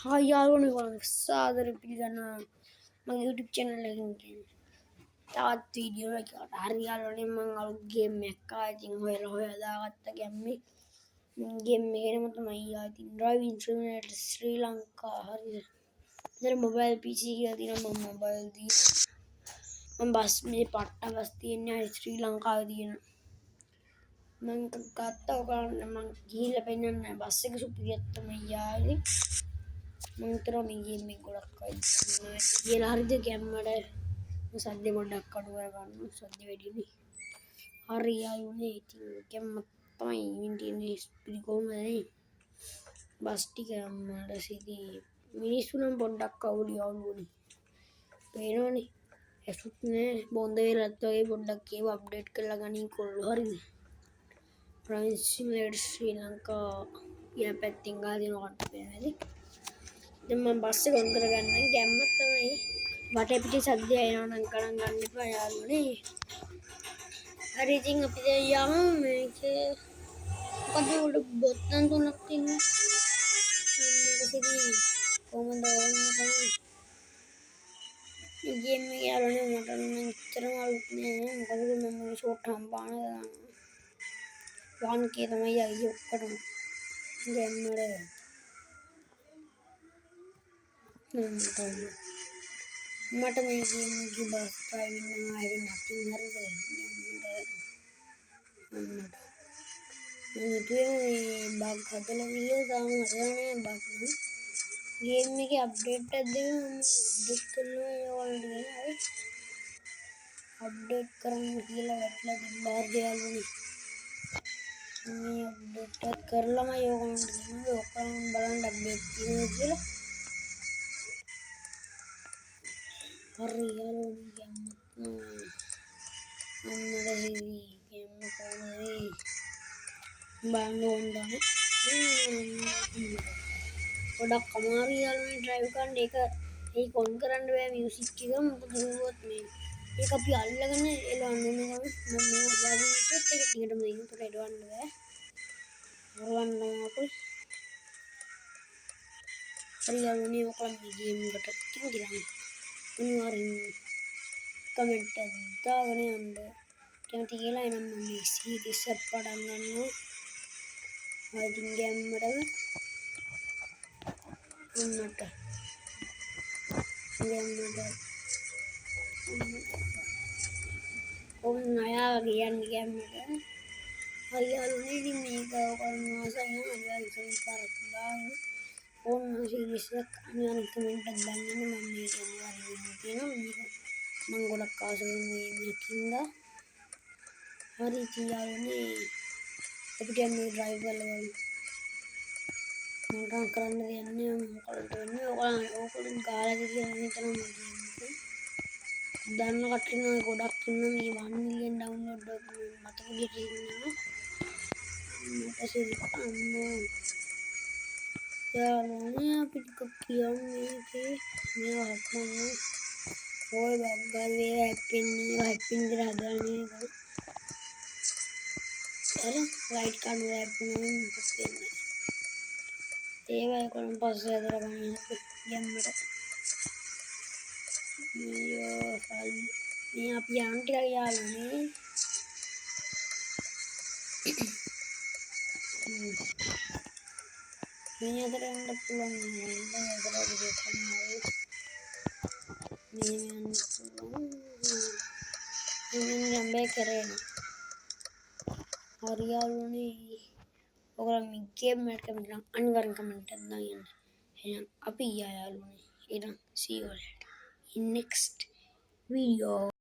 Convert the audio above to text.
Hi යාළුවනේ කොහොමද? සාදර පිළිගන්නවා මගේ YouTube channel එකකින් කියන්නේ. තවත් වීඩියෝ එකකට. හරි යාළුවනේ මම අලුත් ගේම් එකක් ආවා. ඉතින් හොයලා දාගත්ත ගැම්මේ. ගේම් එකේ නම තමයි ඉතින් Driving Simulator ශ්‍රී ලංකා. හරිද? ඉතින් මොබයිල් PC කියලා තියෙනවා මම මොබයිල් දී. මම බස් මේ පට්ට බස් තියන්නේ ශ්‍රී ලංකාවේ තියෙන. මම ගත්තා ඔයගොල්ලන්ට මම ගිහිල්ලා පෙන්නන්න බස් එක සුපිරියක් තමයි යාළුවේ. මම හිතනවා මේ ගේම් එක ගොඩක් අය කියලා හරිද ගැම්මට සද්දේ පොඩ්ඩක් අඩු කරගන්න සද්ද වැඩිනේ. හරි යාළුවනේ ඉතින් ගැම්ම තමයි ඉන්නේ ස්පීඩ් කොහොමද නේ බස් ටික මට සිටි මිනිස්සු නම් පොඩ්ඩක් අවුල් යාළුවනේ පේනවනේ ඇසුත් නෑ බොන්ද වෙලත් වගේ පොඩ්ඩක් ඒව අප්ඩේට් කරලා ගනින් කොල්ලෝ හරිද Driving Simulator ශ්‍රී ලංකා කියන පැත්තෙන් ගහලා දෙනවා කට පේනවාද දැන් මම බස් එක ඔන් කරගන්න ගැම්ම තමයි වටේ පිටේ සද්දය එනවා නම් ගණන් ගන්න එපා යාළුවනේ. හරි ඉතින් අපි දැන් යමු මේකේ මොකද උඩ බොත්තම් තුනක් තියෙනවා. මේකදී කොහොමද ඕනේ කරන්නේ? මේ ගේම් එක යාළුවනේ මට නම් ඇත්තටම අලුත් නෑ. මොකද මම ෂෝට් හම්බාන 1K තමයි අයියේ ඔක්කොටම ගේම් වල මට මේ ගේම් එකේ බස් ඩ්‍රයිවිංగ్ නම් ආයේ නැතිව හරිද මම හිතුවේ බග් හදලා ගියේ තාම හදලා නැහැ බග් නේ ගේම් එකේ අප්ඩේට් එකක් දෙන්න මම අප්ඩේට් කරනවා ඒවලට හරි අප්ඩේට් කරන්න කියලා වැටලා තිබ්බා යාළුවනේ මේ අප්ඩේට් එක කරලම යෝගොන්ට දෙනවා ඔක්කොම බලන්න අප්ඩේට් තියෙනවා කියලා හරි යාළුවනේ ගම්මත් අම්මට හිවි ගම්ම කොහොමද බලන්න ඕනද ගොඩක් අමාරු යාළුවනේ ඩ්‍රයිව් කරන්න ඒක ඔන් කරන්න බෑ මියුසික් එක මොකද කිව්වොත් මේ ඒක අපි අල්ලගෙන එලවන්න ඕනේ මම මේ ඔයාලගේ එකත් එක ටිකටම දෙන්න උතර එලවන්න බෑ හරවන්න අපේ හරි යාළුවනේ ඔයාලා මේ ගේම් එකට කිව්වා අනිවාර්යෙන් කමෙන්ට් එකක් දාගෙන යන්න කැමති කියලා එනම් මම මේ සීරීස් එක පටන් ගන්නවා වයිටින් ගැම්මට උන්නට ගැම්මට ඔන්න අයා කියන්නේ ගැම්මට හරි යාළුවනේ ඉතින් මේක කරනවා සයින් අනිවාර්යෙන් කමෙන්ට් කරක් දාන්න ඕන්න සීරීස් එක අනිවාර්යෙන් කමෙන්ට් එකක් දාන්න මම මේක අනිවාර්යෙන් කියනවා මේක මම ගොඩක් ආස කරන මේකින්ද හරි යාළුවනේ අපිට මේ ඩ්‍රයිව් කරලා මම කරන්න දෙන්නේ මොකටද වෙන්නේ ඕගොල්ලෝ ගාලා කියලා හිතනවා මම දන්න කට්ටිය ගොඩක් ඉන්න මේ 1 මිලියන් ඩවුන්ලෝඩ් එක මතක විදිහට ඉන්නවා මට සිරිපන්න යාළුවනේ අපිට කියන්නේ මේකේ මේවා හක්මන්නේ ඔය බග්ගල් වේ හැප්පෙන්න ඉඳලා හදන්නේ අර රයිට් කාඩ් වල හැප්පෙනවා මොකද වෙන්නේ ඒවයි කොළන් පස්සේ හදලා ගන්න යම්මට මේ අපි යන්න කියලා යාළුවනේ මේ අතර යන්න පුළුවන් නේද අතර දෙකම මේ යන්න පුළුවන් මේ යම්බේ කරේන හරි යාළුවනේ ඔයාලා මේ ගේම් එකට කැමති නම් අනිවාර්යෙන් කමෙන්ට් එකක් දාන්න එහෙනම් අපි යාළුවනේ එහෙනම් see you later in next video